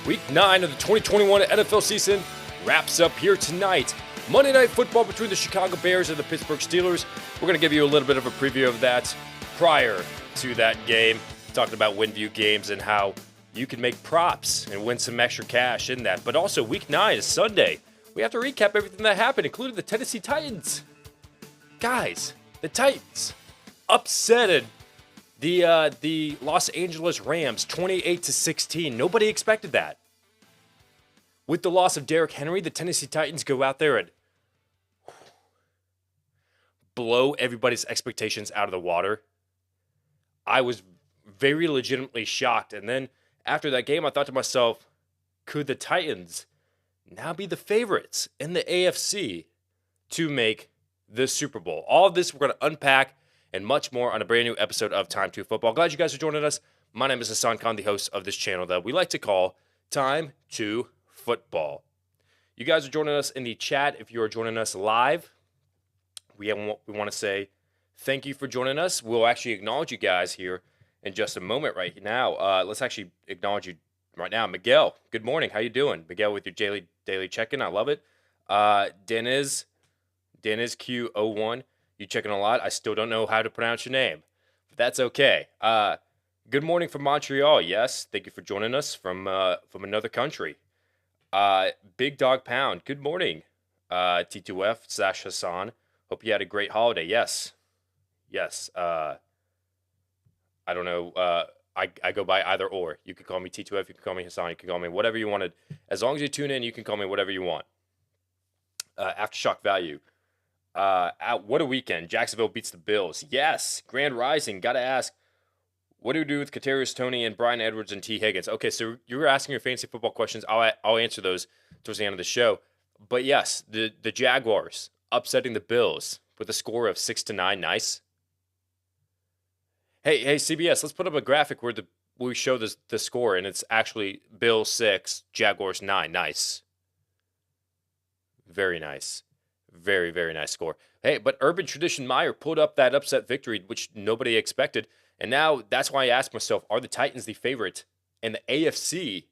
Week 9 of the 2021 NFL season wraps up here tonight. Monday Night Football between the Chicago Bears and the Pittsburgh Steelers. We're going to give you a little bit of a preview of that prior to that game, talking about WinView games and how you can make props and win some extra cash in that. But also, Week 9 is Sunday. We have to recap everything that happened, including the Tennessee Titans. Guys, the Titans upsetted the Los Angeles Rams 28-16. Nobody expected that. With the loss of Derrick Henry, the Tennessee Titans go out there and blow everybody's expectations out of the water. I was very legitimately shocked. And then after that game, I thought to myself, could the Titans now be the favorites in the AFC to make the Super Bowl? All of this we're going to unpack and much more on a brand new episode of Time2Football. Glad you guys are joining us. My name is Hassan Khan, the host of this channel that we like to call Time2Football. You guys are joining us in the chat. If you are joining us live, we want to say thank you for joining us. We'll actually acknowledge you guys here in just a moment right now. Let's actually acknowledge you right now. Miguel, good morning. How you doing? Miguel with your daily check-in. I love it. Dennis Q01. You checking a lot. I still don't know how to pronounce your name, but that's okay. Good morning from Montreal. Yes, thank you for joining us from another country. Big Dog Pound. Good morning. T2F / Hassan. Hope you had a great holiday. Yes. I don't know. I go by either or. You can call me T2F. You can call me Hassan. You can call me whatever you wanted. As long as you tune in, you can call me whatever you want. Aftershock value. What a weekend. Jacksonville beats the Bills. Yes. Grand Rising. Got to ask, what do we do with Kadarius Toney and Bryan Edwards and T. Higgins? Okay, so you were asking your fantasy football questions. I'll answer those towards the end of the show. But yes, the Jaguars upsetting the Bills with a score of 6-9. Nice. Hey, CBS, let's put up a graphic where we show the score, and it's actually Bills 6, Jaguars 9. Nice. Very nice. Very, very nice score. Hey, but Urban Tradition Meyer pulled up that upset victory, which nobody expected. And now that's why I asked myself, are the Titans the favorite in the AFC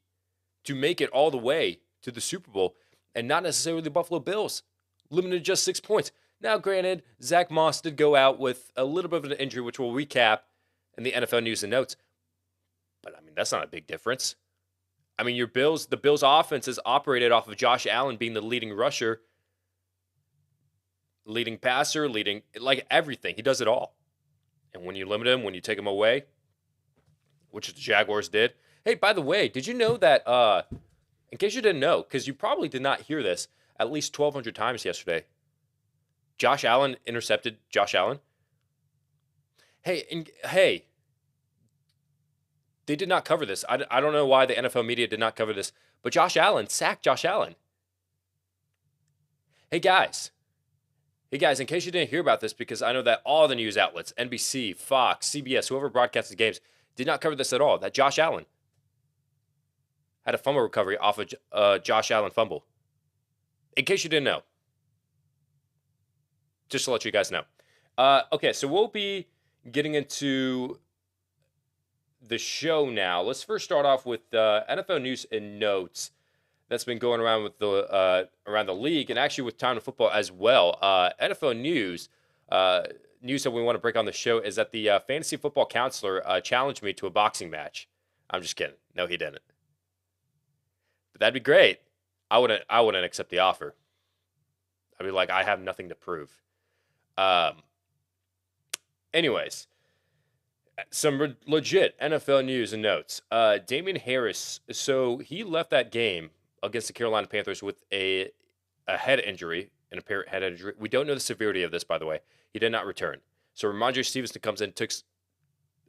to make it all the way to the Super Bowl and not necessarily the Buffalo Bills, limited to just 6 points? Now, granted, Zach Moss did go out with a little bit of an injury, which we'll recap in the NFL news and notes. But, I mean, that's not a big difference. I mean, the Bills' offense is operated off of Josh Allen being the leading rusher, leading passer, like everything. He does it all. And when you limit him, when you take him away, which the Jaguars did. Hey, by the way, did you know that, in case you didn't know, because you probably did not hear this at least 1,200 times yesterday, Josh Allen intercepted Josh Allen? Hey, they did not cover this. I don't know why the NFL media did not cover this, but Josh Allen sacked Josh Allen. Hey, guys, in case you didn't hear about this, because I know that all the news outlets, NBC, Fox, CBS, whoever broadcasts the games, did not cover this at all, that Josh Allen had a fumble recovery off of Josh Allen fumble. In case you didn't know. Just to let you guys know. Okay, so we'll be getting into the show now. Let's first start off with NFL news and notes that's been going around with around the league, and actually with Time2Football as well. NFL news that we want to break on the show is that the fantasy football counselor challenged me to a boxing match. I'm just kidding. No, he didn't. But that'd be great. I wouldn't accept the offer. I'd be like, I have nothing to prove. Anyways, some legit NFL news and notes. Damian Harris, so he left that game against the Carolina Panthers with a head injury, an apparent head injury. We don't know the severity of this, by the way. He did not return. So Ramondre Stevenson comes in, takes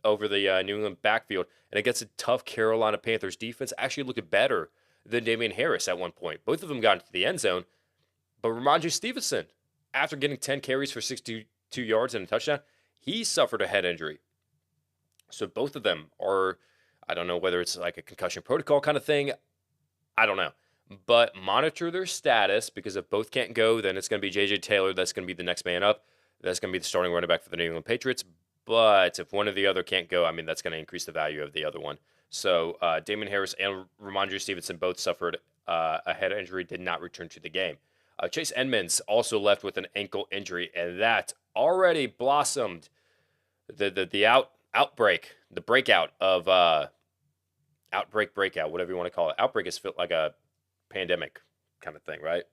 over the New England backfield, and against a tough Carolina Panthers defense, actually looked better than Damian Harris at one point. Both of them got into the end zone, but Ramondre Stevenson, after getting 10 carries for 62 yards and a touchdown, he suffered a head injury. So both of them are, I don't know whether it's like a concussion protocol kind of thing. I don't know. But monitor their status, because if both can't go, then it's going to be J.J. Taylor. That's going to be the next man up. That's going to be the starting running back for the New England Patriots. But if one or the other can't go, I mean, that's going to increase the value of the other one. So Damon Harris and Ramondre Stevenson both suffered a head injury, did not return to the game. Chase Edmonds also left with an ankle injury, and that already blossomed the outbreak, the breakout of breakout, whatever you want to call it. Outbreak is like a pandemic kind of thing, right?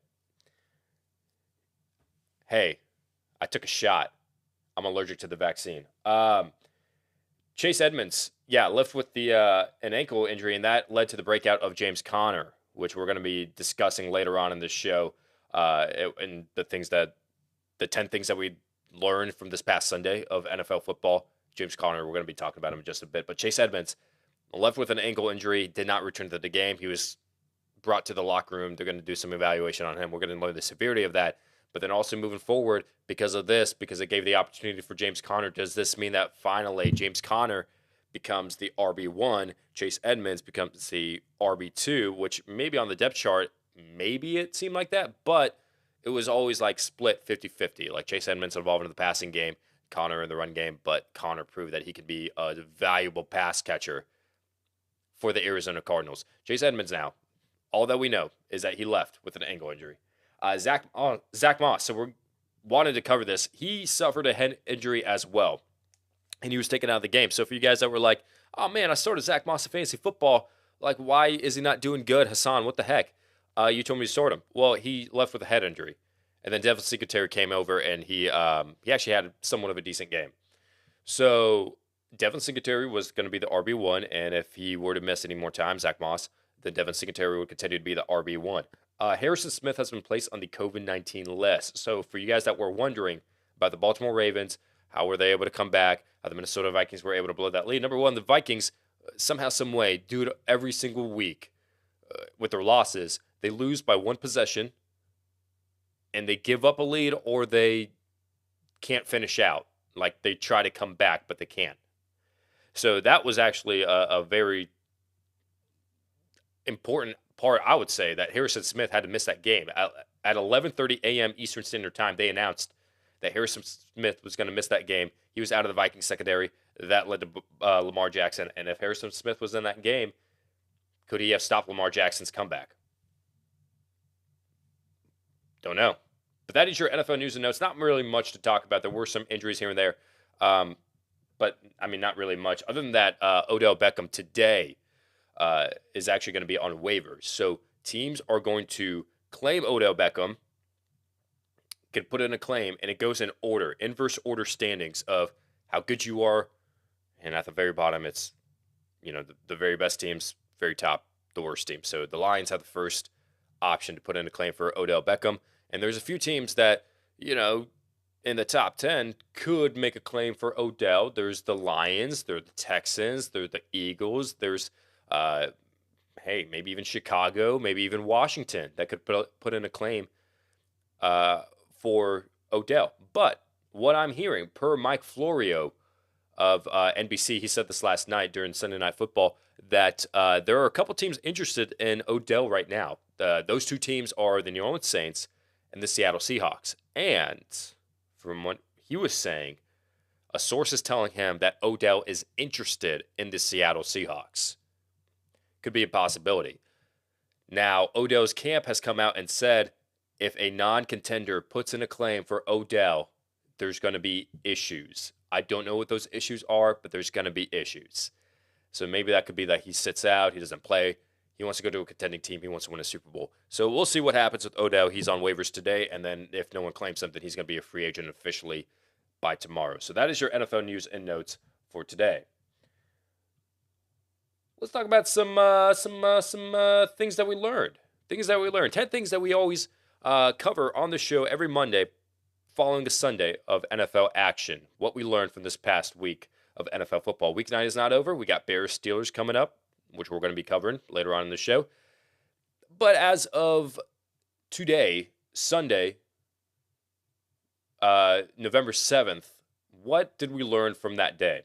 Hey, I took a shot. I'm allergic to the vaccine. Chase Edmonds, yeah, left with the an ankle injury, and that led to the breakout of James Conner, which we're going to be discussing later on in this show, and the 10 things that we learned from this past Sunday of NFL football. James Conner, we're going to be talking about him in just a bit, but Chase Edmonds left with an ankle injury, did not return to the game. He was brought to the locker room. They're going to do some evaluation on him. We're going to learn the severity of that. But then also moving forward, because of this, because it gave the opportunity for James Conner, does this mean that finally James Conner becomes the RB1, Chase Edmonds becomes the RB2, which maybe on the depth chart, maybe it seemed like that, but it was always like split 50-50. Like Chase Edmonds involved in the passing game, Conner in the run game, but Conner proved that he could be a valuable pass catcher for the Arizona Cardinals. Chase Edmonds now, all that we know is that he left with an ankle injury. Zach Moss, so we're wanted to cover this. He suffered a head injury as well, and he was taken out of the game. So for you guys that were like, oh man, I started Zach Moss in fantasy football, like why is he not doing good? Hassan, what the heck? You told me to start him. Well, he left with a head injury. And then Devin Singletary came over, and he actually had somewhat of a decent game. So Devin Singletary was going to be the RB1, and if he were to miss any more time, Zach Moss, then Devin Singletary would continue to be the RB1. Harrison Smith has been placed on the COVID-19 list. So for you guys that were wondering about the Baltimore Ravens, how were they able to come back? How the Minnesota Vikings were able to blow that lead. Number one, the Vikings, somehow, some way, due to every single week with their losses, they lose by one possession, and they give up a lead, or they can't finish out. Like they try to come back, but they can't. So that was actually a very important part, I would say, that Harrison Smith had to miss that game. At 11:30 a.m. Eastern Standard Time, they announced that Harrison Smith was going to miss that game. He was out of the Vikings secondary. That led to Lamar Jackson. And if Harrison Smith was in that game, could he have stopped Lamar Jackson's comeback? Don't know. But that is your NFL news and notes. Not really much to talk about. There were some injuries here and there. But, I mean, not really much. Other than that, Odell Beckham today is actually going to be on waivers. So teams are going to claim Odell Beckham, can put in a claim, and it goes in order, inverse order standings of how good you are. And at the very bottom, it's, the very best teams, very top, the worst team. So the Lions have the first option to put in a claim for Odell Beckham. And there's a few teams that, in the top 10 could make a claim for Odell. There's the Lions, there's the Texans, there's the Eagles, there's, maybe even Chicago, maybe even Washington that could put in a claim for Odell. But what I'm hearing, per Mike Florio of NBC, he said this last night during Sunday Night Football, that there are a couple teams interested in Odell right now. Those two teams are the New Orleans Saints and the Seattle Seahawks. And from what he was saying, a source is telling him that Odell is interested in the Seattle Seahawks. Could be a possibility. Now, Odell's camp has come out and said if a non-contender puts in a claim for Odell, there's going to be issues. I don't know what those issues are, but there's going to be issues. So maybe that could be that he sits out, he doesn't play, he wants to go to a contending team, he wants to win a Super Bowl. So we'll see what happens with Odell. He's on waivers today, and then if no one claims him, then he's going to be a free agent officially by tomorrow. So that is your NFL news and notes for today. Let's talk about some things that we learned. 10 things that we always cover on the show every Monday following a Sunday of NFL action. What we learned from this past week of NFL football. Week 9 is not over. We got Bears-Steelers coming up, which we're going to be covering later on in the show. But as of today, Sunday, November 7th, what did we learn from that day?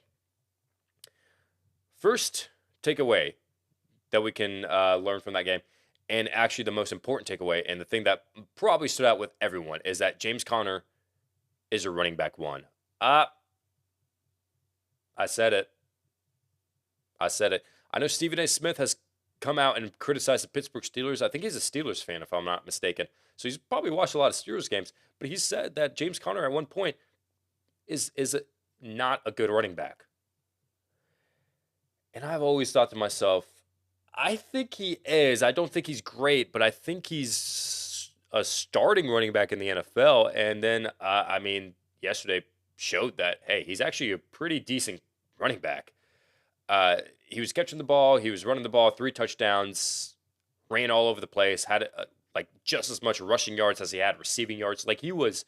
First takeaway that we can learn from that game, and actually the most important takeaway, and the thing that probably stood out with everyone, is that James Conner is a running back one. I said it. I know Stephen A. Smith has come out and criticized the Pittsburgh Steelers. I think he's a Steelers fan, if I'm not mistaken. So he's probably watched a lot of Steelers games. But he said that James Conner at one point is not a good running back. And I've always thought to myself, I think he is. I don't think he's great, but I think he's a starting running back in the NFL. And then, yesterday showed that, hey, he's actually a pretty decent running back. He was catching the ball, he was running the ball, 3 touchdowns, ran all over the place, had like just as much rushing yards as he had receiving yards. Like he was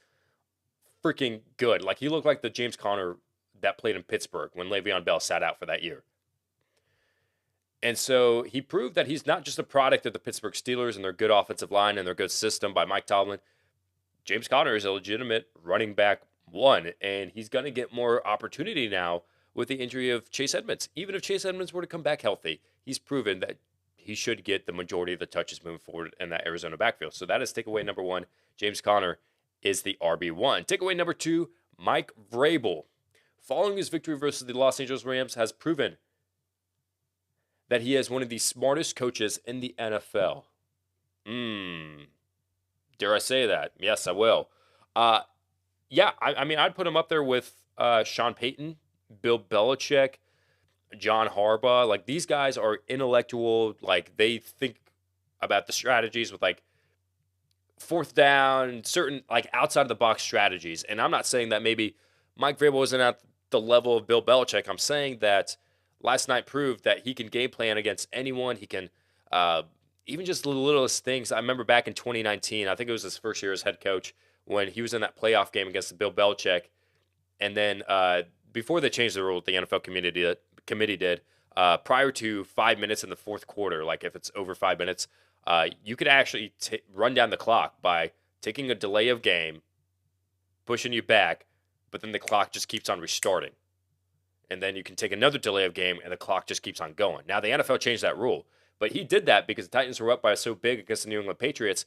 freaking good. Like he looked like the James Conner that played in Pittsburgh when Le'Veon Bell sat out for that year. And so he proved that he's not just a product of the Pittsburgh Steelers and their good offensive line and their good system by Mike Tomlin. James Conner is a legitimate running back one, and he's going to get more opportunity now with the injury of Chase Edmonds. Even if Chase Edmonds were to come back healthy, he's proven that he should get the majority of the touches moving forward in that Arizona backfield. So that is takeaway number 1. James Conner is the RB1. Takeaway number 2, Mike Vrabel. Following his victory versus the Los Angeles Rams, has proven that he is one of the smartest coaches in the NFL. Dare I say that? Yes, I will. I'd put him up there with Sean Payton, Bill Belichick, John Harbaugh. Like, these guys are intellectual. Like, they think about the strategies with, like, fourth down, certain, like, outside-of-the-box strategies. And I'm not saying that maybe Mike Vrabel isn't at the level of Bill Belichick. I'm saying that last night proved that he can game plan against anyone. He can, even just the littlest things. I remember back in 2019, I think it was his first year as head coach, when he was in that playoff game against Bill Belichick. And then before they changed the rule, the NFL committee did, prior to 5 minutes in the fourth quarter, like if it's over 5 minutes, you could actually run down the clock by taking a delay of game, pushing you back, but then the clock just keeps on restarting. And then you can take another delay of game, and the clock just keeps on going. Now, the NFL changed that rule, but he did that because the Titans were up by so big against the New England Patriots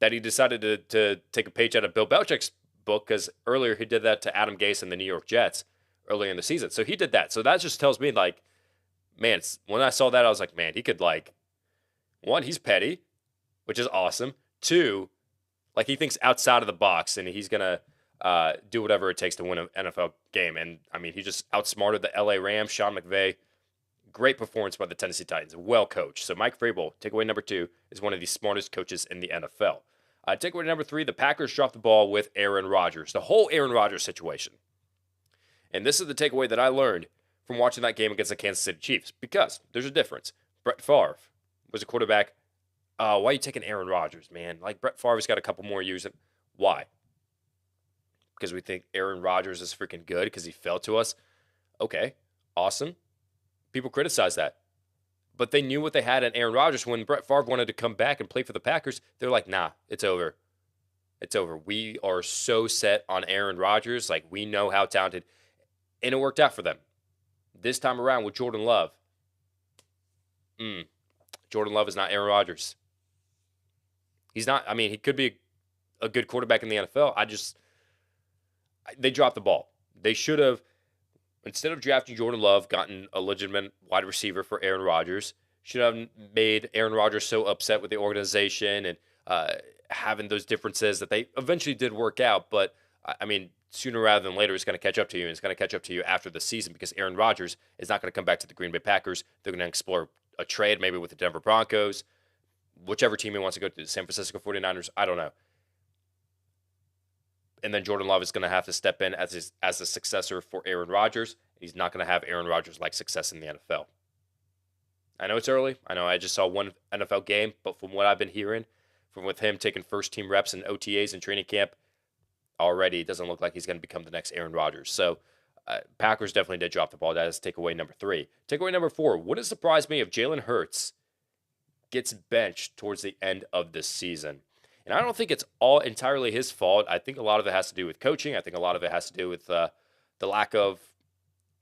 that he decided to take a page out of Bill Belichick's book, because earlier he did that to Adam Gase and the New York Jets earlier in the season. So he did that. So that just tells me, like, man, when I saw that, I was like, man, he could, like, 1, he's petty, which is awesome. 2, like, he thinks outside of the box, and he's going to do whatever it takes to win an NFL game. And, I mean, he just outsmarted the LA Rams, Sean McVay. Great performance by the Tennessee Titans. Well coached. So Mike Vrabel, takeaway number 2, is one of the smartest coaches in the NFL. Takeaway number 3, the Packers dropped the ball with Aaron Rodgers. The whole Aaron Rodgers situation. And this is the takeaway that I learned from watching that game against the Kansas City Chiefs. Because there's a difference. Brett Favre was a quarterback. Why are you taking Aaron Rodgers, man? Like, Brett Favre's got a couple more years. Why? Because we think Aaron Rodgers is freaking good because he fell to us. Okay, awesome. People criticize that. But they knew what they had in Aaron Rodgers. When Brett Favre wanted to come back and play for the Packers, they're like, nah, it's over. It's over. We are so set on Aaron Rodgers. Like, we know how talented. And it worked out for them. This time around with Jordan Love. Jordan Love is not Aaron Rodgers. He's not. I mean, he could be a good quarterback in the NFL. They dropped the ball. They should have, instead of drafting Jordan Love, gotten a legitimate wide receiver for Aaron Rodgers. Should have made Aaron Rodgers so upset with the organization and having those differences that they eventually did work out. But, I mean, sooner rather than later, it's going to catch up to you. And it's going to catch up to you after the season, because Aaron Rodgers is not going to come back to the Green Bay Packers. They're going to explore a trade maybe with the Denver Broncos, whichever team he wants to go to, the San Francisco 49ers. I don't know. And then Jordan Love is going to have to step in as a successor for Aaron Rodgers. He's not going to have Aaron Rodgers-like success in the NFL. I know it's early. I know I just saw one NFL game, but from what I've been hearing, from with him taking first-team reps and OTAs and training camp, already it doesn't look like he's going to become the next Aaron Rodgers. So Packers definitely did drop the ball. That is takeaway number 3. Takeaway number 4, wouldn't surprise me if Jalen Hurts gets benched towards the end of this season. And I don't think it's all entirely his fault. I think a lot of it has to do with coaching. I think a lot of it has to do with the lack of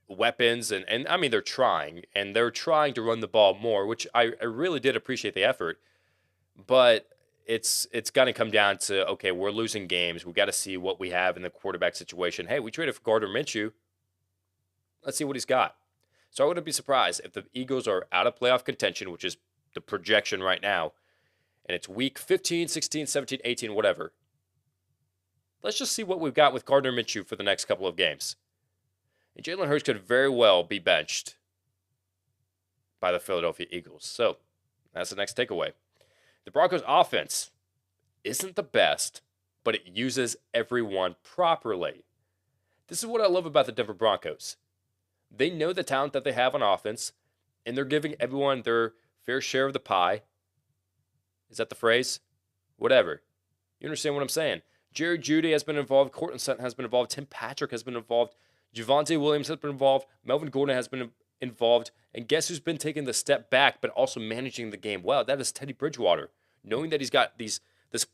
weapons. And I mean, they're trying. And they're trying to run the ball more, which I really did appreciate the effort. But it's going to come down to, okay, we're losing games. We got to see what we have in the quarterback situation. Hey, we traded for Gardner Minshew. Let's see what he's got. So I wouldn't be surprised if the Eagles are out of playoff contention, which is the projection right now, and it's week 15, 16, 17, 18, whatever. Let's just see what we've got with Gardner Minshew for the next couple of games. And Jalen Hurts could very well be benched by the Philadelphia Eagles. So that's the next takeaway. The Broncos' offense isn't the best, but it uses everyone properly. This is what I love about the Denver Broncos. They know the talent that they have on offense, and they're giving everyone their fair share of the pie. Is that the phrase? Whatever. You understand what I'm saying? Jerry Jeudy has been involved. Courtland Sutton has been involved. Tim Patrick has been involved. Javonte Williams has been involved. Melvin Gordon has been involved. And guess who's been taking the step back but also managing the game well? That is Teddy Bridgewater. Knowing that he's got this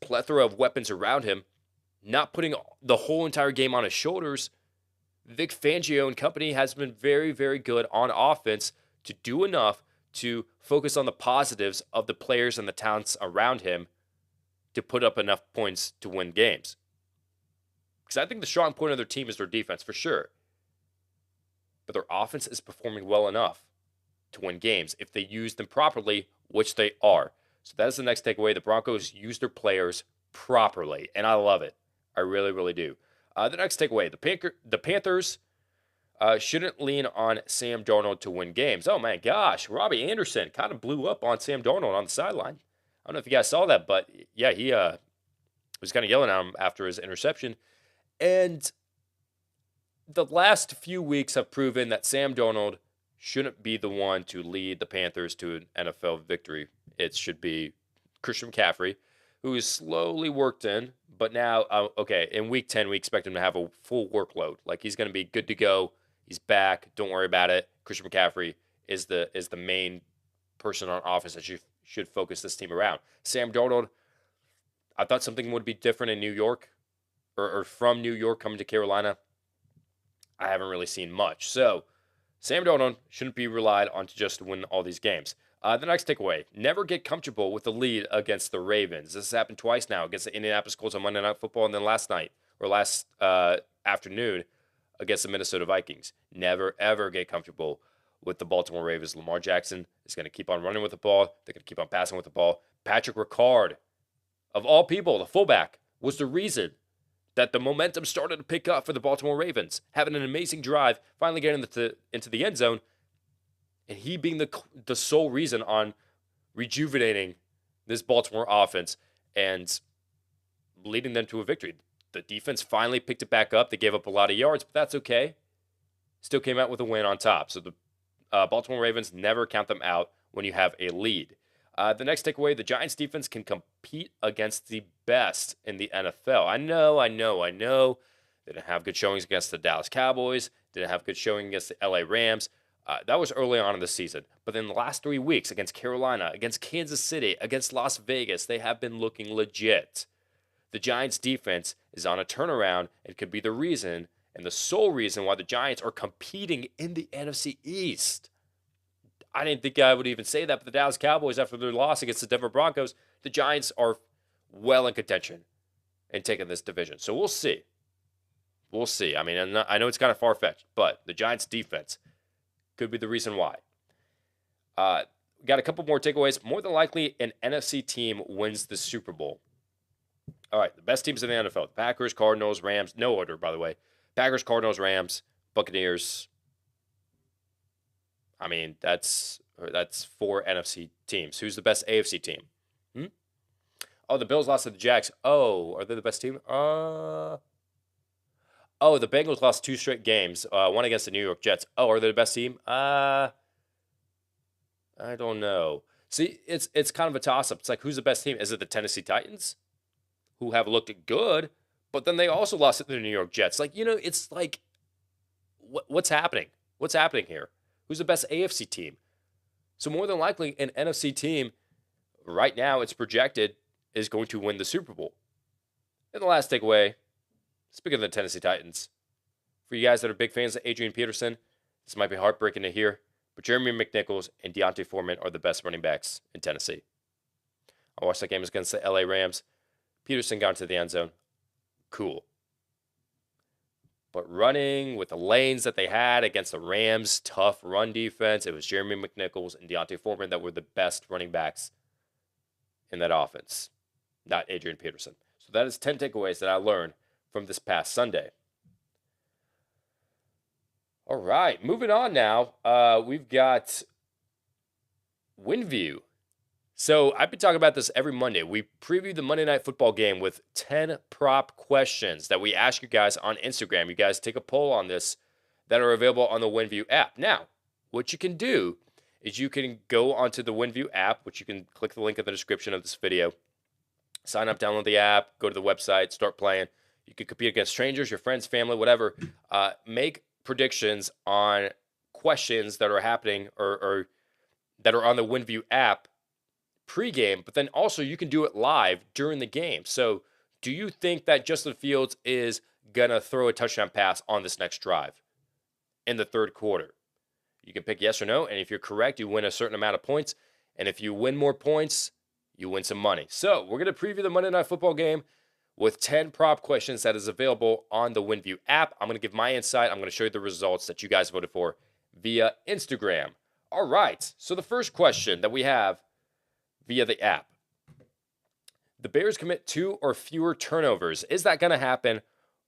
plethora of weapons around him, not putting the whole entire game on his shoulders, Vic Fangio and company has been very, very good on offense to do enough to focus on the positives of the players and the talents around him to put up enough points to win games. Because I think the strong point of their team is their defense, for sure. But their offense is performing well enough to win games if they use them properly, which they are. So that is the next takeaway. The Broncos use their players properly, and I love it. I really, really do. The next takeaway, the Panthers shouldn't lean on Sam Darnold to win games. Oh, my gosh. Robbie Anderson kind of blew up on Sam Darnold on the sideline. I don't know if you guys saw that, but yeah, he was kind of yelling at him after his interception. And the last few weeks have proven that Sam Darnold shouldn't be the one to lead the Panthers to an NFL victory. It should be Christian McCaffrey, who is slowly worked in. But now, in week 10, we expect him to have a full workload. Like, he's going to be good to go. He's back. Don't worry about it. Christian McCaffrey is the main person on offense that should focus this team around. Sam Darnold, I thought something would be different in New York, or from New York coming to Carolina. I haven't really seen much. So, Sam Darnold shouldn't be relied on to just win all these games. The next takeaway, never get comfortable with the lead against the Ravens. This has happened twice now against the Indianapolis Colts on Monday Night Football, and then last afternoon against the Minnesota Vikings. Never, ever get comfortable with the Baltimore Ravens. Lamar Jackson is going to keep on running with the ball. They're going to keep on passing with the ball. Patrick Ricard, of all people, the fullback, was the reason that the momentum started to pick up for the Baltimore Ravens, having an amazing drive, finally getting into the end zone, and he being the sole reason on rejuvenating this Baltimore offense and leading them to a victory. The defense finally picked it back up. They gave up a lot of yards, but that's okay. Still came out with a win on top. So the Baltimore Ravens, never count them out when you have a lead. The next takeaway, the Giants defense can compete against the best in the NFL. I know. They didn't have good showings against the Dallas Cowboys. Didn't have good showing against the LA Rams. That was early on in the season. But in the last 3 weeks, against Carolina, against Kansas City, against Las Vegas, they have been looking legit. The Giants defense is on a turnaround and could be the reason and the sole reason why the Giants are competing in the NFC East. I didn't think I would even say that, but the Dallas Cowboys, after their loss against the Denver Broncos, the Giants are well in contention in taking this division. So we'll see. We'll see. I mean, I know it's kind of far-fetched, but the Giants' defense could be the reason why. Got a couple more takeaways. More than likely, an NFC team wins the Super Bowl. All right, the best teams in the NFL. The Packers, Cardinals, Rams. No order, by the way. Packers, Cardinals, Rams, Buccaneers. I mean, that's 4 NFC teams. Who's the best AFC team? Oh, the Bills lost to the Jags. Oh, are they the best team? Oh, the Bengals lost 2 straight games. One against the New York Jets. Oh, are they the best team? I don't know. See, it's kind of a toss-up. It's like, who's the best team? Is it the Tennessee Titans, who have looked good, but then they also lost to the New York Jets? Like, it's like, what's happening? What's happening here? Who's the best AFC team? So more than likely, an NFC team, right now it's projected, is going to win the Super Bowl. And the last takeaway, speaking of the Tennessee Titans, for you guys that are big fans of Adrian Peterson, this might be heartbreaking to hear, but Jeremy McNichols and Deontay Foreman are the best running backs in Tennessee. I watched that game against the LA Rams. Peterson got into the end zone. Cool. But running with the lanes that they had against the Rams' tough run defense, it was Jeremy McNichols and Deontay Foreman that were the best running backs in that offense, not Adrian Peterson. So that is 10 takeaways that I learned from this past Sunday. All right, moving on now. We've got WinView. So I've been talking about this every Monday. We preview the Monday Night Football game with 10 prop questions that we ask you guys on Instagram. You guys take a poll on this that are available on the WinView app. Now, what you can do is you can go onto the WinView app, which you can click the link in the description of this video. Sign up, download the app, go to the website, start playing. You can compete against strangers, your friends, family, whatever. Make predictions on questions that are happening or that are on the WinView app pregame, but then also you can do it live during the game. So do you think that Justin Fields is going to throw a touchdown pass on this next drive in the third quarter? You can pick yes or no, and if you're correct, you win a certain amount of points, and if you win more points, you win some money. So we're going to preview the Monday Night Football game with 10 prop questions that is available on the WinView app. I'm going to give my insight. I'm going to show you the results that you guys voted for via Instagram. All right, so the first question that we have via the app. The Bears commit 2 or fewer turnovers. Is that going to happen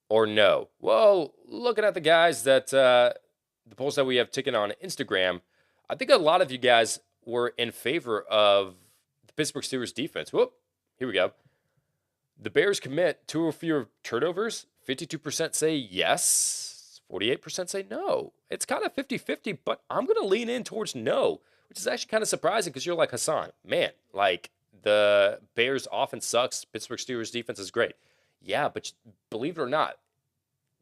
or no? Well, looking at the guys that, the polls that we have taken on Instagram, I think a lot of you guys were in favor of the Pittsburgh Steelers defense. Whoop, here we go. The Bears commit 2 or fewer turnovers. 52% say yes. 48% say no. It's kind of 50-50, but I'm going to lean in towards no, which is actually kind of surprising because you're like, Hassan, man, like the Bears offense sucks. Pittsburgh Steelers defense is great. Yeah, but believe it or not,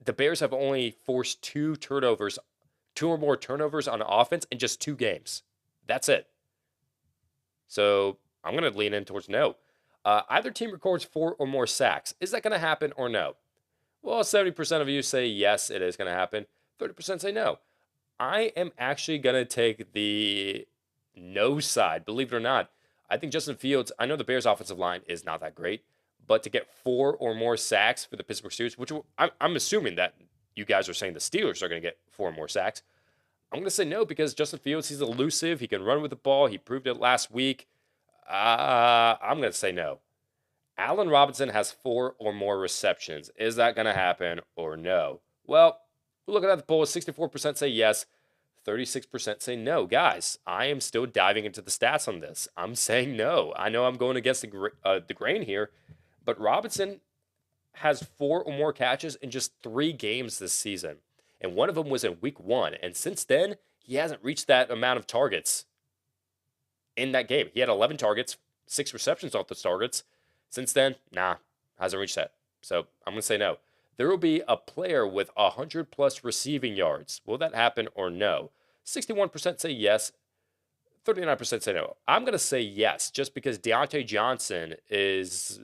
the Bears have only forced 2 or more turnovers on offense in just 2 games. That's it. So I'm going to lean in towards no. Either team records 4 or more sacks. Is that going to happen or no? Well, 70% of you say yes, it is going to happen. 30% say no. I am actually going to take the no side, believe it or not. I think Justin Fields, I know the Bears' offensive line is not that great, but to get 4 or more sacks for the Pittsburgh Steelers, which I'm assuming that you guys are saying the Steelers are going to get 4 or more sacks. I'm going to say no because Justin Fields, he's elusive. He can run with the ball. He proved it last week. I'm going to say no. Allen Robinson has 4 or more receptions. Is that going to happen or no? Well, looking at the poll, 64% say yes, 36% say no. Guys, I am still diving into the stats on this. I'm saying no. I know I'm going against the grain here, but Robinson has 4 or more catches in just 3 games this season, and one of them was in week 1. And since then, he hasn't reached that amount of targets in that game. He had 11 targets, 6 receptions off those targets. Since then, hasn't reached that. So I'm going to say no. There will be a player with 100-plus receiving yards. Will that happen or no? 61% say yes. 39% say no. I'm going to say yes just because Deontay Johnson is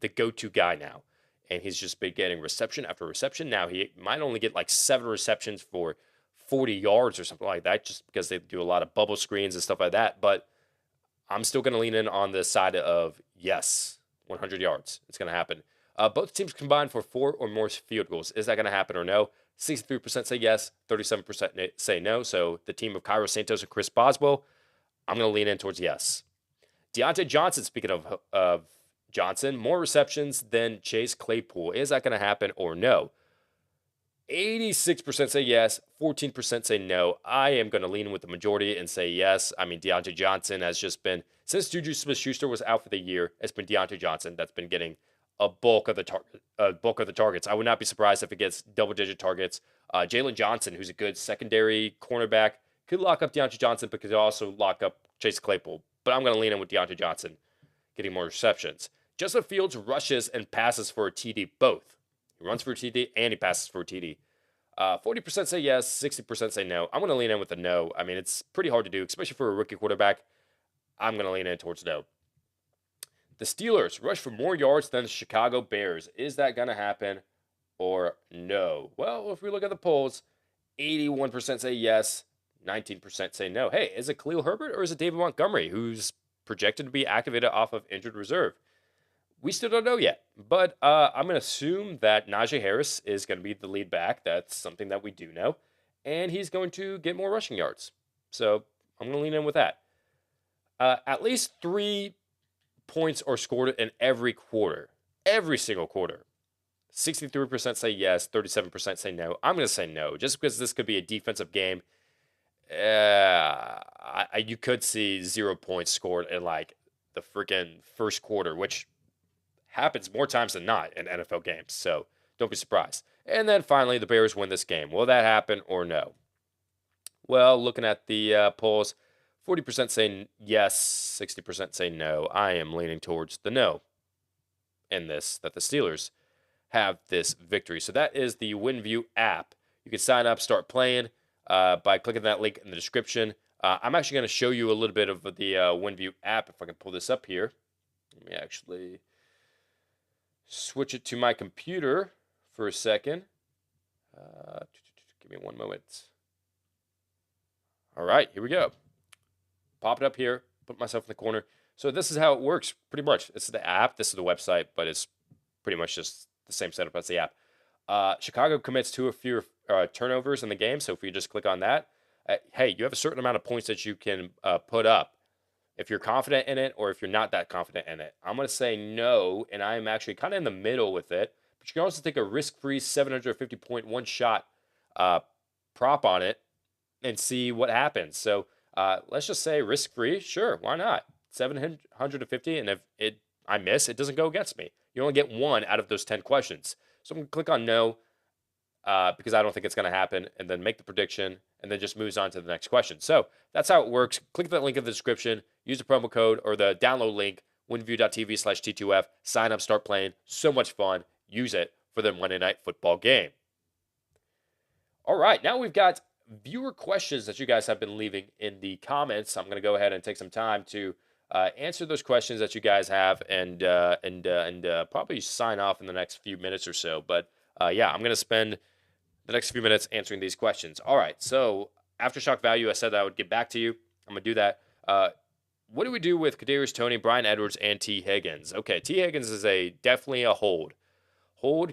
the go-to guy now. And he's just been getting reception after reception. Now he might only get like 7 receptions for 40 yards or something like that just because they do a lot of bubble screens and stuff like that. But I'm still going to lean in on the side of yes, 100 yards. It's going to happen. Both teams combined for 4 or more field goals. Is that going to happen or no? 63% say yes, 37% say no. So the team of Cairo Santos and Chris Boswell, I'm going to lean in towards yes. Deontay Johnson, speaking of Johnson, more receptions than Chase Claypool. Is that going to happen or no? 86% say yes, 14% say no. I am going to lean with the majority and say yes. I mean, Deontay Johnson has just been, since Juju Smith-Schuster was out for the year, it's been Deontay Johnson that's been getting a bulk of the targets. I would not be surprised if it gets double-digit targets. Jalen Johnson, who's a good secondary cornerback, could lock up Deontay Johnson, but could also lock up Chase Claypool. But I'm going to lean in with Deontay Johnson getting more receptions. Justin Fields rushes and passes for a TD both. He runs for a TD and he passes for a TD. 40% say yes, 60% say no. I'm going to lean in with the no. I mean, it's pretty hard to do, especially for a rookie quarterback. I'm going to lean in towards no. The Steelers rush for more yards than the Chicago Bears. Is that going to happen or no? Well, if we look at the polls, 81% say yes, 19% say no. Hey, is it Khalil Herbert or is it David Montgomery, who's projected to be activated off of injured reserve? We still don't know yet, but I'm going to assume that Najee Harris is going to be the lead back. That's something that we do know. And he's going to get more rushing yards. So I'm going to lean in with that. At least 3 points are scored in every quarter, every single quarter. 63% say yes, 37% say no. I'm going to say no, just because this could be a defensive game. You could see 0 points scored in like the freaking first quarter, which happens more times than not in NFL games. So don't be surprised. And then finally, the Bears win this game. Will that happen or no? Well, looking at the polls, 40% say yes, 60% say no. I am leaning towards the no in this, that the Steelers have this victory. So that is the WinView app. You can sign up, start playing by clicking that link in the description. I'm actually going to show you a little bit of the WinView app if I can pull this up here. Let me actually switch it to my computer for a second. Give me one moment. All right, here we go. Pop it up here, put myself in the corner. So this is how it works, pretty much. This is the app, this is the website, but it's pretty much just the same setup as the app. Chicago commits 2 or fewer turnovers in the game, so if you just click on that, hey, you have a certain amount of points that you can put up if you're confident in it or if you're not that confident in it. I'm going to say no, and I'm actually kind of in the middle with it, but you can also take a risk-free 750.1 shot prop on it and see what happens. So let's just say risk-free. Sure, why not? 750, and if I miss, it doesn't go against me. You only get 1 out of those 10 questions. So I'm going to click on no because I don't think it's going to happen, and then make the prediction, and then just moves on to the next question. So that's how it works. Click that link in the description. Use the promo code or the download link, winview.tv/T2F. Sign up, start playing. So much fun. Use it for the Monday Night Football game. All right, now we've got viewer questions that you guys have been leaving in the comments. I'm going to go ahead and take some time to answer those questions that you guys have, and probably sign off in the next few minutes or so. But yeah, I'm going to spend the next few minutes answering these questions. All right, so aftershock value, I said that I would get back to you. I'm going to do that. What do we do with Kadarius Toney, Bryan Edwards, and T. Higgins? Okay, T. Higgins is definitely a hold. Hold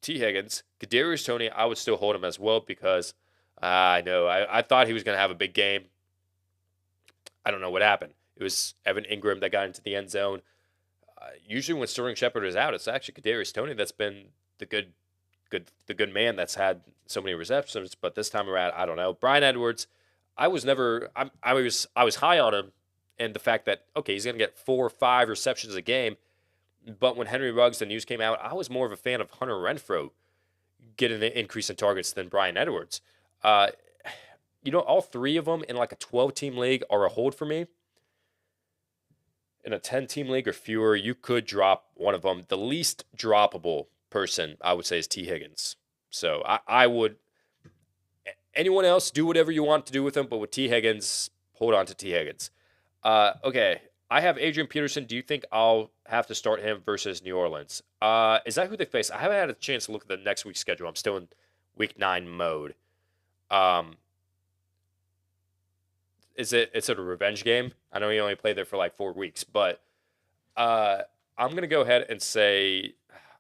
T. Higgins. Kadarius Toney, I would still hold him as well because I know I thought he was going to have a big game. I don't know what happened. It was Evan Ingram that got into the end zone. Usually when Sterling Shepard is out, it's actually Kadarius Toney that's been the good man that's had so many receptions. But this time around, I don't know. Bryan Edwards, I was high on him, and the fact that okay, he's going to get 4 or 5 receptions a game. But when Henry Ruggs, the news came out, I was more of a fan of Hunter Renfrow getting an increase in targets than Bryan Edwards. All 3 of them in like a 12-team league are a hold for me. In a 10-team league or fewer, you could drop one of them. The least droppable person, I would say, is T. Higgins. So I would. Anyone else, do whatever you want to do with him, but with T. Higgins, hold on to T. Higgins. Okay, I have Adrian Peterson. Do you think I'll have to start him versus New Orleans? Is that who they face? I haven't had a chance to look at the next week's schedule. I'm still in Week 9 mode. It's a revenge game. I know he only played there for like 4 weeks, but I'm going to go ahead and say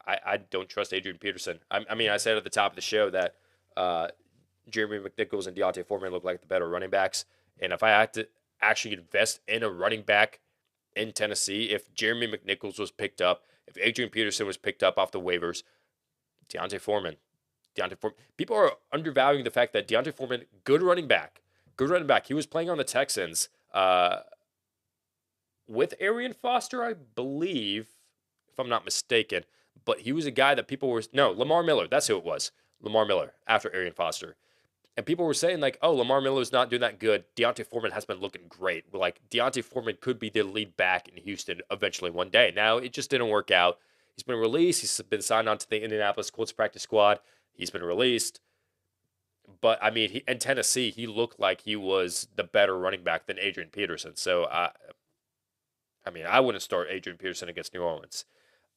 I don't trust Adrian Peterson. I mean, I said at the top of the show that Jeremy McNichols and Deontay Foreman look like the better running backs. And if I had to actually invest in a running back in Tennessee, if Jeremy McNichols was picked up, if Adrian Peterson was picked up off the waivers, Deontay Foreman. People are undervaluing the fact that Deontay Foreman, good running back. He was playing on the Texans with Arian Foster, I believe, if I'm not mistaken. But he was a guy that people were... No, Lamar Miller. That's who it was. Lamar Miller after Arian Foster. And people were saying, like, oh, Lamar Miller's not doing that good. Deontay Foreman has been looking great. Like, Deontay Foreman could be the lead back in Houston eventually one day. Now, it just didn't work out. He's been released. He's been signed on to the Indianapolis Colts practice squad. He's been released. But, I mean, in Tennessee, he looked like he was the better running back than Adrian Peterson. So, I wouldn't start Adrian Peterson against New Orleans.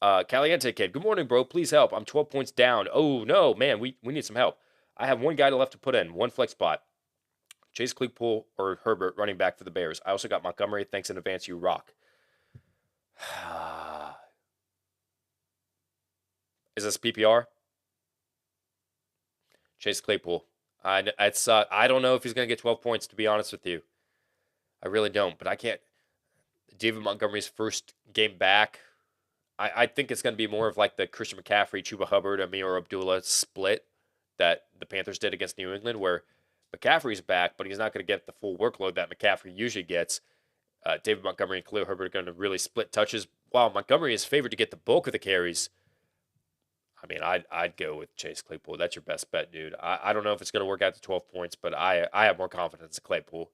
Caliente Kid, good morning, bro. Please help. I'm 12 points down. Oh, no, man, we need some help. I have one guy left to put in, one flex spot. Chase Claypool or Herbert running back for the Bears. I also got Montgomery. Thanks in advance. You rock. Is this PPR? Chase Claypool. I don't know if he's going to get 12 points, to be honest with you. I really don't, but I can't. David Montgomery's first game back, I think it's going to be more of like the Christian McCaffrey, Chuba Hubbard, Amir Abdullah split that the Panthers did against New England, where McCaffrey's back, but he's not going to get the full workload that McCaffrey usually gets. David Montgomery and Khalil Herbert are going to really split touches. While Montgomery is favored to get the bulk of the carries, I mean, I'd go with Chase Claypool. That's your best bet, dude. I don't know if it's going to work out to 12 points, but I have more confidence in Claypool.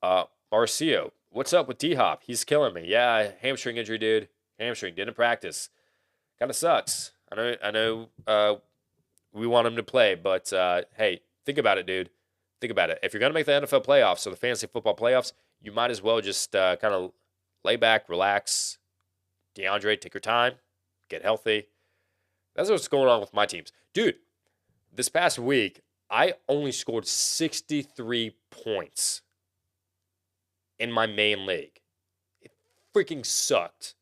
Marcio, what's up with D-Hop? He's killing me. Yeah, hamstring injury, dude. Hamstring, didn't practice. Kind of sucks. I know we want him to play, but hey, think about it, dude. Think about it. If you're going to make the NFL playoffs or the fantasy football playoffs, you might as well just kind of lay back, relax. DeAndre, take your time. Get healthy. That's what's going on with my teams. Dude, this past week, I only scored 63 points in my main league. It freaking sucked.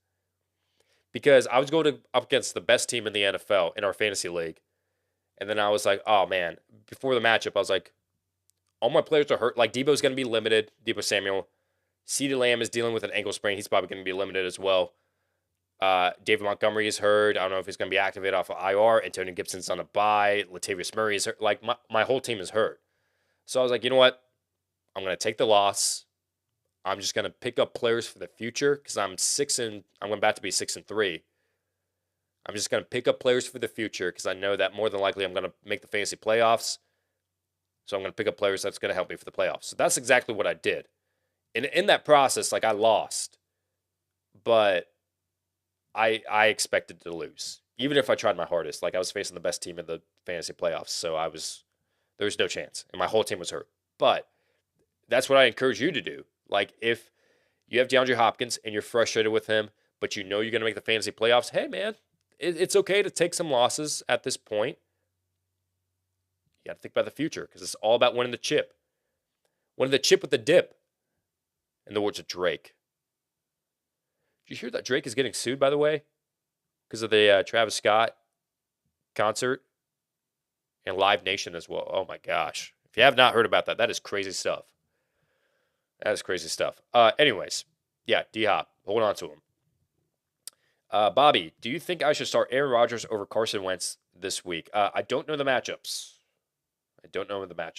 Because I was going up against the best team in the NFL in our fantasy league. And then I was like, oh, man. Before the matchup, I was like, all my players are hurt. Like, Debo's going to be limited. Debo Samuel. CeeDee Lamb is dealing with an ankle sprain. He's probably going to be limited as well. David Montgomery is hurt. I don't know if he's going to be activated off of IR. Antonio Gibson's on a bye. Latavius Murray is hurt. Like, my whole team is hurt. So I was like, you know what? I'm going to take the loss. I'm just going to pick up players for the future because I'm about to be 6-3. I'm just going to pick up players for the future because I know that more than likely I'm going to make the fantasy playoffs. So I'm going to pick up players that's going to help me for the playoffs. So that's exactly what I did. And in that process, like, I lost. But I expected to lose. Even if I tried my hardest. Like, I was facing the best team in the fantasy playoffs. So there was no chance. And my whole team was hurt. But that's what I encourage you to do. Like, if you have DeAndre Hopkins and you're frustrated with him, but you know you're going to make the fantasy playoffs, hey, man, it's okay to take some losses at this point. You got to think about the future because it's all about winning the chip. Winning the chip with the dip, in the words of Drake. Did you hear that Drake is getting sued, by the way, because of the Travis Scott concert and Live Nation as well? Oh, my gosh. If you have not heard about that, that is crazy stuff. That is crazy stuff. Anyways, yeah, D-Hop. Hold on to him. Bobby, do you think I should start Aaron Rodgers over Carson Wentz this week? I don't know the matchups.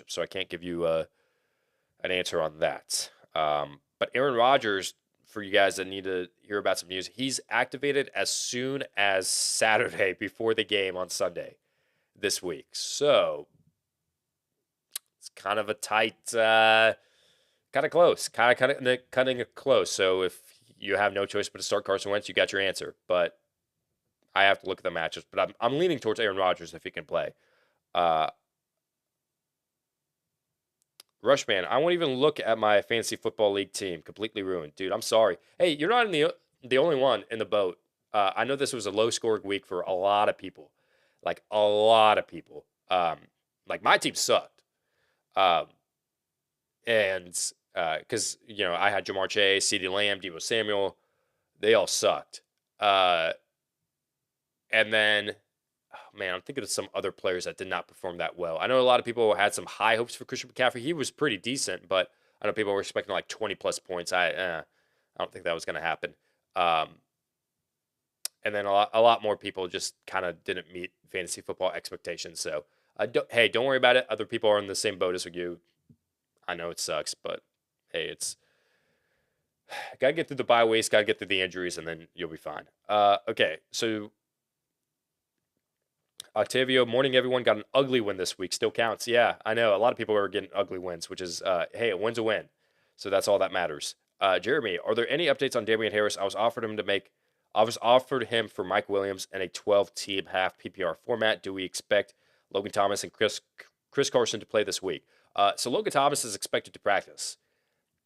So I can't give you an answer on that. But Aaron Rodgers, for you guys that need to hear about some news, he's activated as soon as Saturday before the game on Sunday this week. So it's kind of a tight, kind of close, cutting it close. So if you have no choice but to start Carson Wentz, you got your answer. But I have to look at the matchups. But I'm leaning towards Aaron Rodgers if he can play. Rushman, I won't even look at my fantasy football league team. Completely ruined. Dude, I'm sorry. Hey, you're not the only one in the boat. I know this was a low-scoring week for a lot of people. Like, a lot of people. Like, my team sucked. And because, I had Jamar Chase, CeeDee Lamb, Debo Samuel. They all sucked. And then, man, I'm thinking of some other players that did not perform that well. I know a lot of people had some high hopes for Christian McCaffrey. He was pretty decent, but I know people were expecting like 20-plus points. I don't think that was going to happen. And then a lot more people just kind of didn't meet fantasy football expectations. So, don't worry about it. Other people are in the same boat as you. I know it sucks, but hey, it's got to get through the bye weeks, got to get through the injuries, and then you'll be fine. Okay, so Octavio, morning everyone, got an ugly win this week. Still counts. Yeah, I know. A lot of people are getting ugly wins, which is, hey, a win's a win. So that's all that matters. Jeremy, are there any updates on Damian Harris? I was offered him for Mike Williams in a 12-team half PPR format. Do we expect Logan Thomas and Chris Carson to play this week? So Logan Thomas is expected to practice.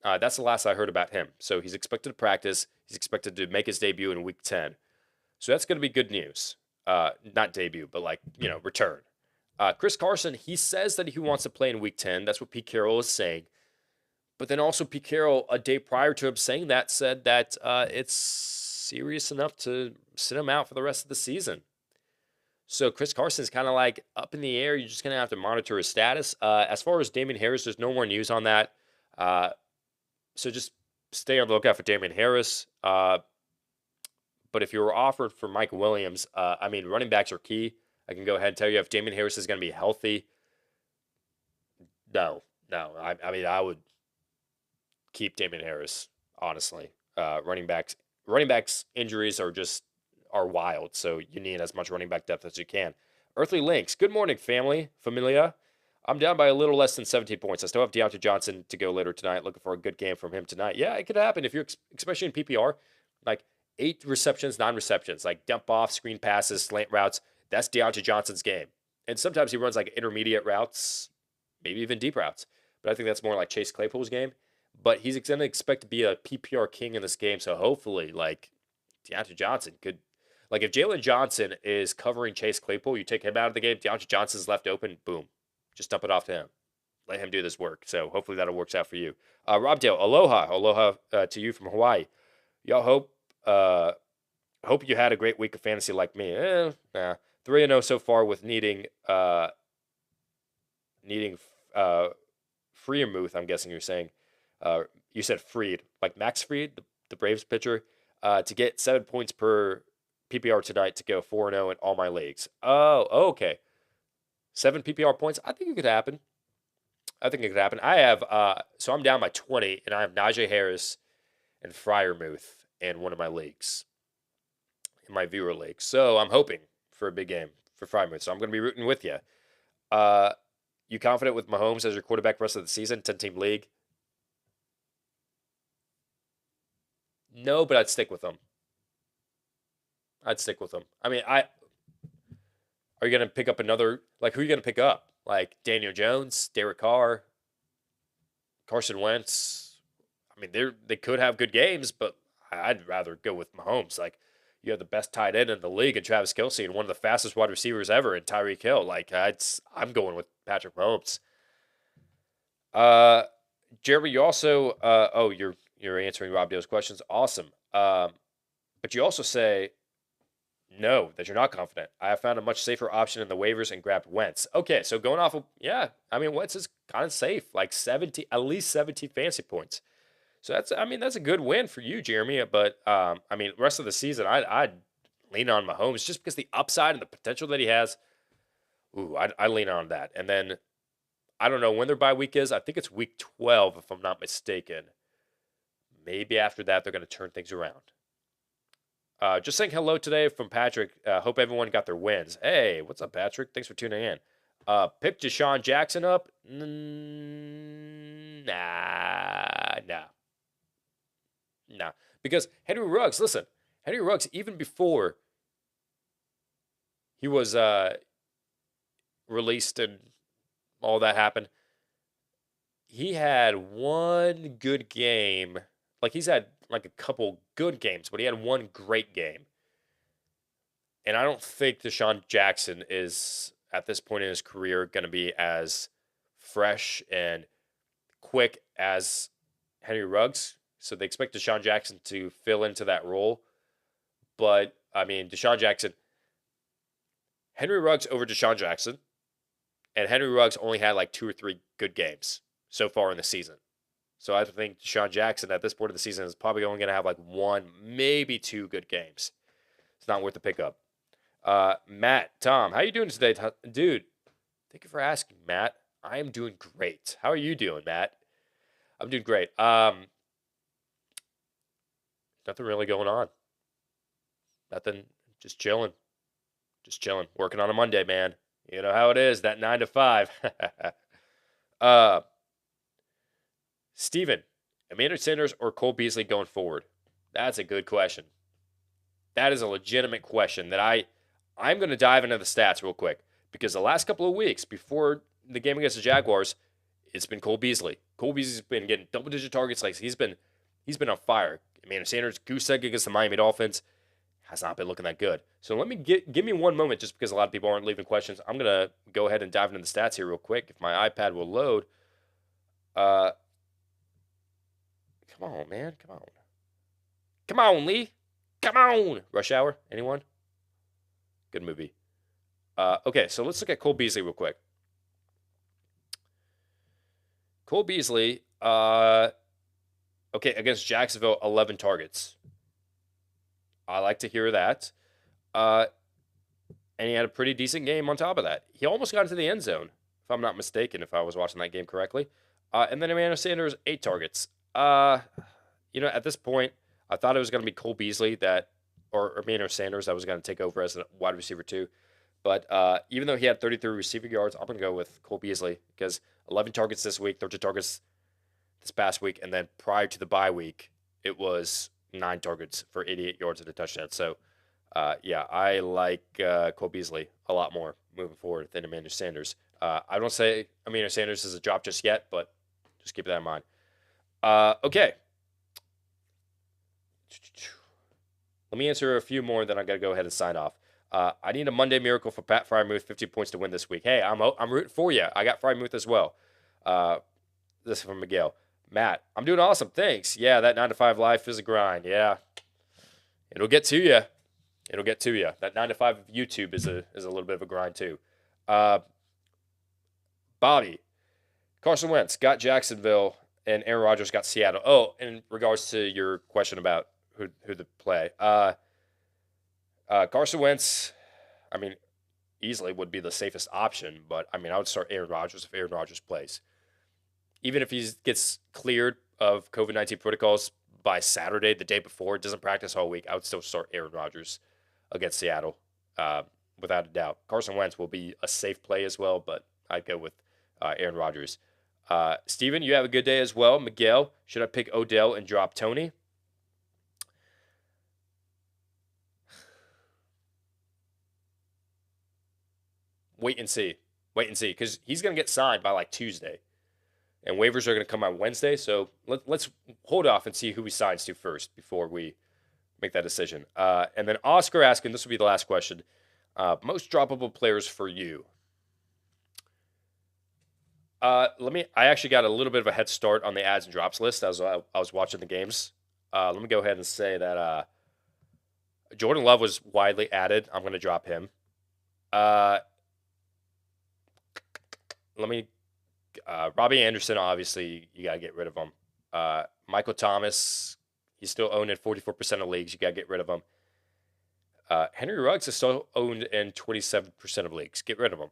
That's the last I heard about him. So he's expected to practice. He's expected to make his debut in Week 10. So that's going to be good news. Not debut, but return. Chris Carson, he says that he wants to play in Week 10. That's what Pete Carroll is saying. But then also Pete Carroll, a day prior to him saying that, said that it's serious enough to sit him out for the rest of the season. So Chris Carson's kind of like up in the air. You're just going to have to monitor his status. As far as Damian Harris, there's no more news on that. So just stay on the lookout for Damian Harris. But if you were offered for Mike Williams, I mean, running backs are key. I can go ahead and tell you if Damian Harris is going to be healthy. No. I mean, I would keep Damian Harris, honestly. Running backs injuries are wild, so you need as much running back depth as you can. Earthly Links, good morning, familia. I'm down by a little less than 17 points. I still have Deontay Johnson to go later tonight. Looking for a good game from him tonight. Yeah, it could happen if you're especially in PPR, like 8 receptions, 9 receptions, like dump off, screen passes, slant routes. That's Deontay Johnson's game. And sometimes he runs like intermediate routes, maybe even deep routes. But I think that's more like Chase Claypool's game. But he's going to expect to be a PPR king in this game. So hopefully, like, Deontay Johnson could. Like, if Jalen Johnson is covering Chase Claypool, you take him out of the game, Deontay Johnson's left open, boom. Just dump it off to him. Let him do this work. So hopefully that'll work out for you. Rob Dale, aloha to you from Hawaii. Y'all hope you had a great week of fantasy like me. Nah. 3-0 so far with needing Freiermuth, I'm guessing you're saying. You said Fried, like Max Fried, the Braves pitcher, to get 7 points per PPR tonight to go 4-0 in all my leagues. Oh, okay. 7 PPR points. I think it could happen. I have, so I'm down by 20, and I have Najee Harris and Freiermuth in one of my leagues, in my viewer league. So I'm hoping for a big game for Freiermuth. So I'm going to be rooting with you. You confident with Mahomes as your quarterback the rest of the season, 10-team league? No, but I'd stick with him. I mean, are you going to pick up another, like, who are you going to pick up? Like, Daniel Jones, Derek Carr, Carson Wentz. I mean, they could have good games, but I'd rather go with Mahomes. Like, you have the best tight end in the league in Travis Kelce and one of the fastest wide receivers ever in Tyreek Hill. Like, I'm going with Patrick Mahomes. Jeremy, you also, you're answering Rob Dale's questions. Awesome. But you also say, no, that you're not confident. I have found a much safer option in the waivers and grabbed Wentz. Okay, so going off of, I mean, Wentz is kind of safe, like at least 17 fantasy points. So that's a good win for you, Jeremy. But I mean, the rest of the season, I'd lean on Mahomes just because the upside and the potential that he has. Ooh, I lean on that. And then I don't know when their bye week is. I think it's week 12, if I'm not mistaken. Maybe after that, they're going to turn things around. Just saying hello today from Patrick. Hope everyone got their wins. Hey, what's up, Patrick? Thanks for tuning in. Pick Deshaun Jackson up? Nah. Because Henry Ruggs, listen, Henry Ruggs, even before he was released and all that happened, he had one good game. Like, he's had like a couple good games, but he had one great game. And I don't think Deshaun Jackson is, at this point in his career, going to be as fresh and quick as Henry Ruggs. So they expect Deshaun Jackson to fill into that role. But, I mean, Henry Ruggs over Deshaun Jackson, and Henry Ruggs only had like 2 or 3 good games so far in the season. So I think Deshaun Jackson at this point of the season is probably only going to have like 1, maybe 2 good games. It's not worth the pickup. Matt, Tom, how you doing today? Dude, thank you for asking, Matt. I am doing great. How are you doing, Matt? I'm doing great. Nothing really going on. Nothing. Just chilling. Working on a Monday, man. You know how it is, that 9 to 5. Steven, Emmanuel Sanders or Cole Beasley going forward? That's a good question. That is a legitimate question that I'm going to dive into the stats real quick, because the last couple of weeks before the game against the Jaguars, it's been Cole Beasley. Cole Beasley's been getting double-digit targets. Like, he's been on fire. Emmanuel Sanders, goose egg against the Miami Dolphins, has not been looking that good. So let me give me one moment, just because a lot of people aren't leaving questions. I'm going to go ahead and dive into the stats here real quick, if my iPad will load. Come on, man. Come on, Lee. Come on. Rush Hour. Anyone? Good movie. Okay, so let's look at Cole Beasley real quick. Cole Beasley, okay, against Jacksonville, 11 targets. I like to hear that. And he had a pretty decent game on top of that. He almost got into the end zone, if I'm not mistaken, if I was watching that game correctly. And then Emmanuel Sanders, 8 targets. At this point, I thought it was going to be Cole Beasley or Emmanuel Sanders that was going to take over as a wide receiver too. But even though he had 33 receiving yards, I'm going to go with Cole Beasley because 11 targets this week, 13 targets this past week, and then prior to the bye week, it was 9 targets for 88 yards and a touchdown. So, I like Cole Beasley a lot more moving forward than Emmanuel Sanders. I don't say Emmanuel Sanders is a drop just yet, but just keep that in mind. Okay. Let me answer a few more, then I got to go ahead and sign off. I need a Monday miracle for Pat Frymuth, 50 points to win this week. Hey, I'm rooting for you. I got Frymuth as well. This is from Miguel. Matt, I'm doing awesome. Thanks. Yeah, that 9-to-5 life is a grind. Yeah, it'll get to you. It'll get to you. That 9-to-5 of YouTube is a little bit of a grind too. Bobby, Carson Wentz got Jacksonville, and Aaron Rodgers got Seattle. Oh, in regards to your question about who to play, Carson Wentz, easily would be the safest option, but I would start Aaron Rodgers if Aaron Rodgers plays. Even if he gets cleared of COVID-19 protocols by Saturday, the day before, doesn't practice all week, I would still start Aaron Rodgers against Seattle, without a doubt. Carson Wentz will be a safe play as well, but I'd go with Aaron Rodgers. Steven, you have a good day as well. Miguel, should I pick Odell and drop Tony? Wait and see, because he's going to get signed by like Tuesday, and waivers are going to come on Wednesday. So let's hold off and see who he signs to first before we make that decision. And then Oscar asking, this will be the last question, most droppable players for you. I actually got a little bit of a head start on the ads and drops list as I was watching the games. Let me go ahead and say that Jordan Love was widely added. I'm going to drop him. Robbie Anderson, obviously, you got to get rid of him. Michael Thomas, he's still owned in 44% of leagues. You got to get rid of him. Henry Ruggs is still owned in 27% of leagues. Get rid of him.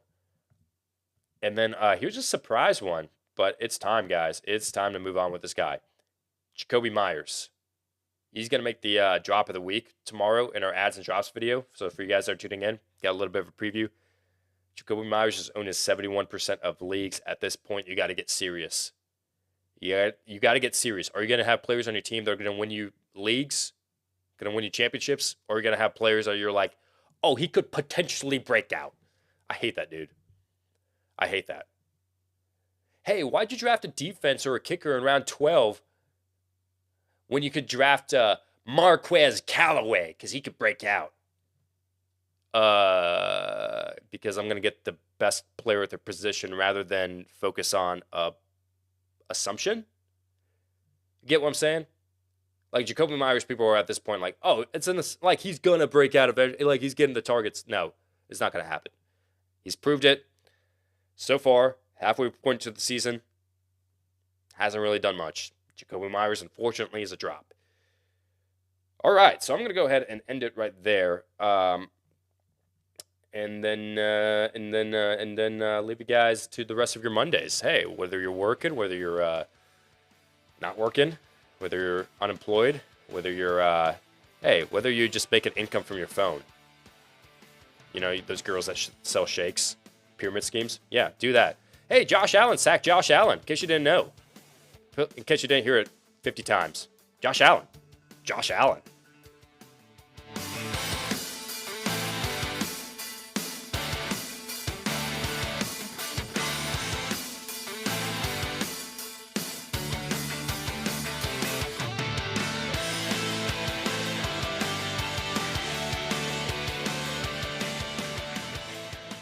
And then here's a surprise one, but it's time, guys. It's time to move on with this guy. Jacoby Myers. He's going to make the drop of the week tomorrow in our ads and drops video. So for you guys that are tuning in, got a little bit of a preview. Jacoby Myers is owned in 71% of leagues. At this point, you got to get serious. You got to get serious. Are you going to have players on your team that are going to win you leagues, going to win you championships, or are you going to have players that you're like, oh, he could potentially break out? I hate that, dude. I hate that. Hey, why'd you draft a defense or a kicker in round 12 when you could draft Marquez Callaway because he could break out? Because I'm going to get the best player at their position rather than focus on assumption. Get what I'm saying? Like Jacoby Myers, people are at this point like, oh, it's in this, like he's going to break out of it, like he's getting the targets. No, it's not going to happen. He's proved it so far, halfway point to the season, hasn't really done much. Jacoby Myers, unfortunately, is a drop. All right, so I'm going to go ahead and end it right there. And then leave you guys to the rest of your Mondays. Hey, whether you're working, whether you're not working, whether you're unemployed, whether you're whether you just make an income from your phone. You know, those girls that sell shakes, pyramid schemes. Yeah, do that. Hey, Josh Allen sacked Josh Allen. In case you didn't know. In case you didn't hear it 50 times. Josh Allen.